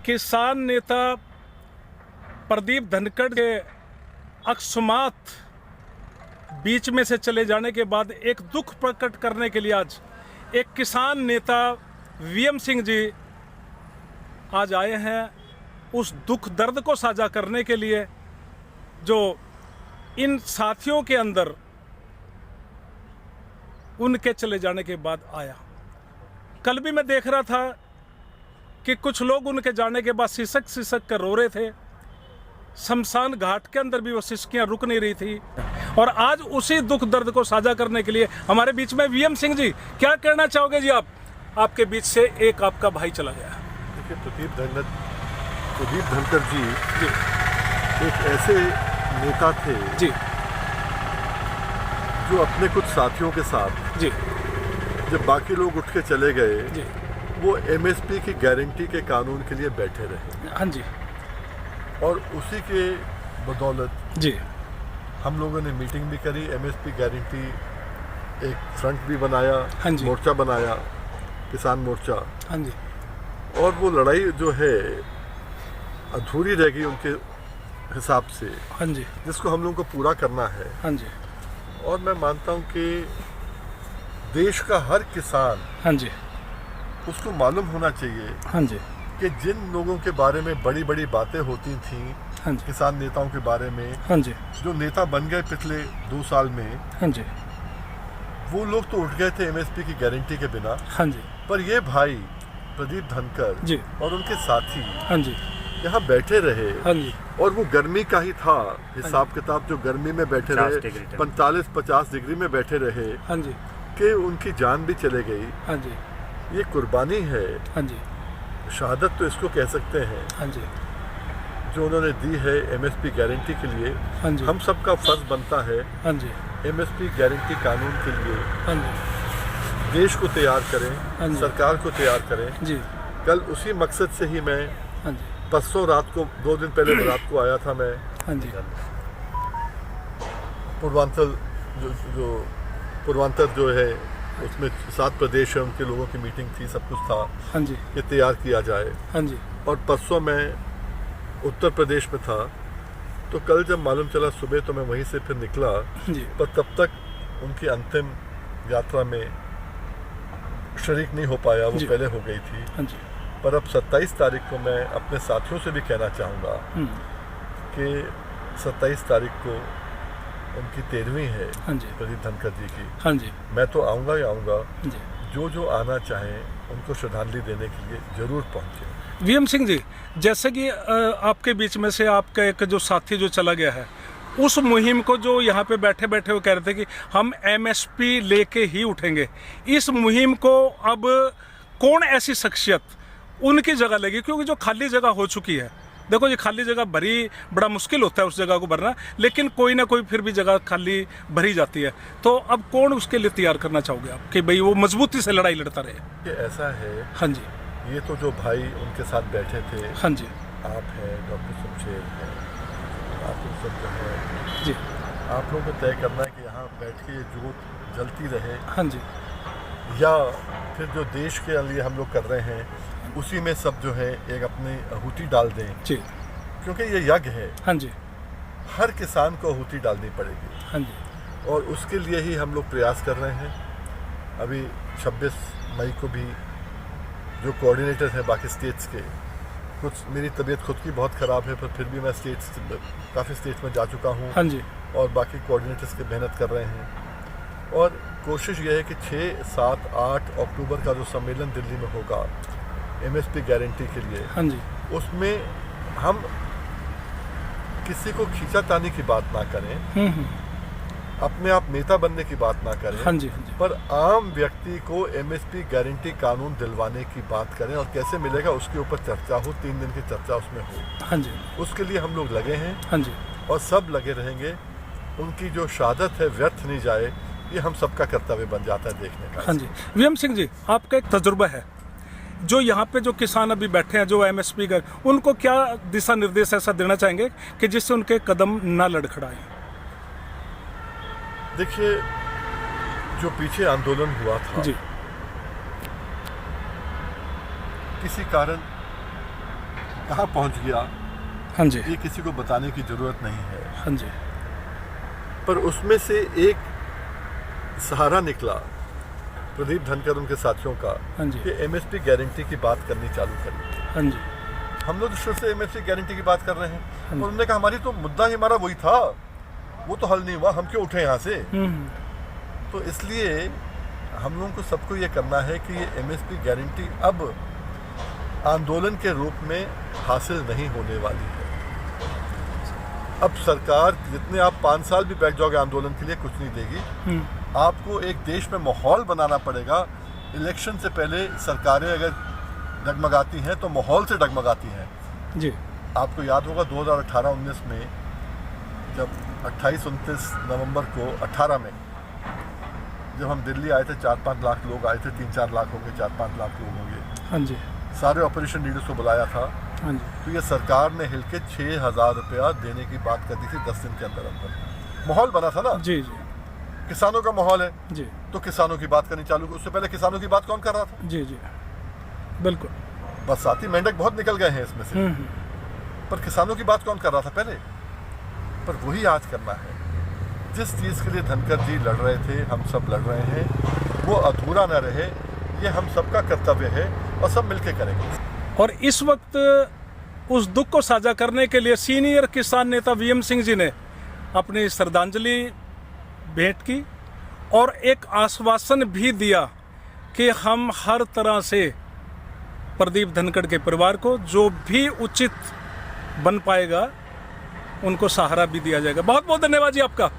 किसान नेता प्रदीप धनखड़ के अकस्मात बीच में से चले जाने के बाद एक दुख प्रकट करने के लिए आज एक किसान नेता वीएम सिंह जी आज आए हैं उस दुख दर्द को साझा करने के लिए जो इन साथियों के अंदर उनके चले जाने के बाद आया। कल भी मैं देख रहा था कि कुछ लोग उनके जाने के बाद सिसक सिसक कर रो रहे थे। शमशान घाट के अंदर भी वो सिसकियां रुक नहीं रही थी। और आज उसी दुख दर्द को साझा करने के लिए हमारे बीच में वीएम सिंह जी, क्या कहना चाहोगे जी आप? आपके बीच से एक आपका भाई चला गया। देखिए, प्रदीप धनखड़ जी एक ऐसे नेता थे जी, जो अपने कुछ साथियों के साथ जी, जब बाकी लोग उठ के चले गए जी, वो एमएसपी की गारंटी के कानून के लिए बैठे रहे। हाँ जी, और उसी के बदौलत जी, हम लोगों ने मीटिंग भी करी, एमएसपी गारंटी एक फ्रंट भी बनाया, हाँ जी, मोर्चा बनाया, किसान मोर्चा। हाँ जी, और वो लड़ाई जो है अधूरी रह गई उनके हिसाब से, हाँ जी, जिसको हम लोगों को पूरा करना है। हाँ जी, और मैं मानता हूँ कि देश का हर किसान, हाँ जी, उसको मालूम होना चाहिए हाँ जी, कि जिन लोगों के बारे में बड़ी बड़ी बातें होती थीं, हाँ जी, किसान नेताओं के बारे में, हाँ जी, जो नेता बन गए पिछले 2 साल में, हाँ जी, वो लोग तो उठ गए थे एमएसपी की गारंटी के बिना। हाँ जी, पर ये भाई प्रदीप धनखड़ जी, और उनके साथी हाँ जी, यहाँ बैठे रहे। हाँ जी, और वो गर्मी का ही था हिसाब किताब, जो गर्मी में बैठे रहे, 45-50 डिग्री में बैठे रहे, हाँ जी, कि उनकी जान भी चले गई। हाँ जी, ये कुर्बानी है, हाँ जी, शहादत तो इसको कह सकते हैं, हाँ जी, जो उन्होंने दी है एमएसपी गारंटी के लिए। हाँ जी, हम सबका फर्ज बनता है हाँ जी, एमएसपी गारंटी कानून के लिए हाँ जी, देश को तैयार हाँ करें, जी, सरकार को तैयार करें। जी, कल उसी मकसद से ही मैं हाँ जी, परसों रात को, 2 दिन पहले रात को आया था मैं हाँ जी, पूर्वांचल जो पूर्वांचल जो है उसमें 7 प्रदेश है, उनके लोगों की मीटिंग थी, सब कुछ था हाँ जी, कि तैयार किया जाए। हाँ जी, और परसों मैं उत्तर प्रदेश में था, तो कल जब मालूम चला सुबह तो मैं वहीं से फिर निकला। जी, पर तब तक उनकी अंतिम यात्रा में शरीक नहीं हो पाया, वो जी, पहले हो गई थी। हाँ जी, पर अब 27 तारीख को मैं अपने साथियों से भी कहना चाहूँगा कि 27 तारीख को उनकी 13वीं है, हाँ जी, प्रदीप धनखड़ जी की। हाँ जी, मैं तो आऊँगा ही आऊँगा, जी। जो आना चाहें उनको श्रद्धांजलि देने के लिए जरूर पहुँचे। वीएम सिंह जी, जैसे कि आपके बीच में से आपका एक जो साथी जो चला गया है, उस मुहिम को जो यहाँ पे बैठे बैठे वो कह रहे थे कि हम एमएसपी लेके ही उठेंगे, इस मुहिम को अब कौन ऐसी शख्सियत उनकी जगह लेगी? क्योंकि जो खाली जगह हो चुकी है, देखो ये खाली जगह भरी बड़ा मुश्किल होता है उस जगह को भरना, लेकिन कोई ना कोई फिर भी जगह खाली भरी जाती है। तो अब कौन उसके लिए तैयार करना चाहोगे आप कि भाई वो मजबूती से लड़ाई लड़ता रहे? ये ऐसा है, हाँ जी, ये तो जो भाई उनके साथ बैठे थे, हाँ जी, आप हैं, डॉक्टर शमशेर हैं, आप लोग सब जो है, जी, आप लोगों को तय करना है कि यहाँ बैठ के ये जोत जलती रहे, हाँ जी, या फिर जो देश के लिए हम लोग कर रहे हैं उसी में सब जो है एक अपनी आहुति डाल दें। जी, क्योंकि ये यज्ञ है, हाँ जी, हर किसान को आहुति डालनी पड़ेगी, हाँ जी, और उसके लिए ही हम लोग प्रयास कर रहे हैं। अभी 26 मई को भी जो कोऑर्डिनेटर हैं बाकी स्टेट्स के, कुछ मेरी तबीयत खुद की बहुत ख़राब है, पर फिर भी मैं काफ़ी स्टेट्स में जा चुका हूँ, हाँ जी, और बाकी कोऑर्डिनेटर्स की मेहनत कर रहे हैं। और कोशिश ये है कि 6, 7, 8 अक्टूबर का जो सम्मेलन दिल्ली में होगा एमएसपी गारंटी के लिए, हाँ जी, उसमें हम किसी को खींचातानी की बात ना करें, अपने आप नेता बनने की बात ना करें, हाँ जी, हाँ जी, पर आम व्यक्ति को एमएसपी गारंटी कानून दिलवाने की बात करें, और कैसे मिलेगा उसके ऊपर चर्चा हो, 3 दिन की चर्चा उसमें हो। हाँ जी, उसके लिए हम लोग लगे हैं, हाँ जी, और सब लगे रहेंगे। उनकी जो शहादत है व्यर्थ नहीं जाए, ये हम सबका कर्तव्य बन जाता है देखने का। हाँ जी, वीएम सिंह जी, आपका एक तजुर्बा है, जो यहाँ पे जो किसान अभी बैठे हैं, जो एमएसपी का, उनको क्या दिशा निर्देश ऐसा देना चाहेंगे कि जिससे उनके कदम ना लड़खड़ाएं? देखिए, जो पीछे आंदोलन हुआ था, जी, किसी कारण कहाँ पहुंच गया हाँ जी, ये किसी को बताने की जरूरत नहीं है, हाँ जी, पर उसमें से एक सहारा निकला प्रदीप धनखड़ उनके साथियों का हाँ जी, कि एमएसपी गारंटी की बात करनी चालू करी। हाँ जी, हम लोग शुरू से एमएसपी गारंटी की बात कर रहे हैं और उन्होंने कहा हमारी तो मुद्दा ही हमारा वही था, वो तो हल नहीं हुआ, हम क्यों उठे यहाँ से। तो इसलिए हम लोगों को सबको ये करना है कि ये एमएसपी गारंटी अब आंदोलन के रूप में हासिल नहीं होने वाली है। अब सरकार जितने आप 5 साल भी बैठ जाओगे आंदोलन के लिए कुछ नहीं देगी। आपको एक देश में माहौल बनाना पड़ेगा। इलेक्शन से पहले सरकारें अगर डगमगाती हैं तो माहौल से डगमगाती हैं जी। आपको याद होगा 2018-19 में जब 28-29 नवंबर को 18 में जब हम दिल्ली आए थे 4-5 लाख लोग आए थे, 3-4 लाख होंगे, 4-5 लाख लोग होंगे, हाँ जी, सारे ऑपरेशन लीडर्स को बुलाया था। हाँ जी, तो ये सरकार ने हिलके 6,000 रुपया देने की बात कर दी थी 10 दिन के अंदर अंदर। माहौल बना था ना, जी जी, किसानों का माहौल है जी, तो किसानों की बात करनी चालू। उससे पहले किसानों की बात कौन कर रहा था? जी जी, बिल्कुल। बरसाती मेंढक बहुत निकल गए हैं इसमें से, पर किसानों की बात कौन कर रहा था पहले? पर वही आज करना है। जिस चीज़ के लिए धनखड़ जी लड़ रहे थे, हम सब लड़ रहे हैं, वो अधूरा न रहे, ये हम सबका कर्तव्य है और सब मिलके करेंगे। और इस वक्त उस दुख को साझा करने के लिए सीनियर किसान नेता वीएम सिंह जी ने अपनी श्रद्धांजलि भेंट की और एक आश्वासन भी दिया कि हम हर तरह से प्रदीप धनखड़ के परिवार को जो भी उचित बन पाएगा उनको सहारा भी दिया जाएगा। बहुत बहुत धन्यवाद जी आपका।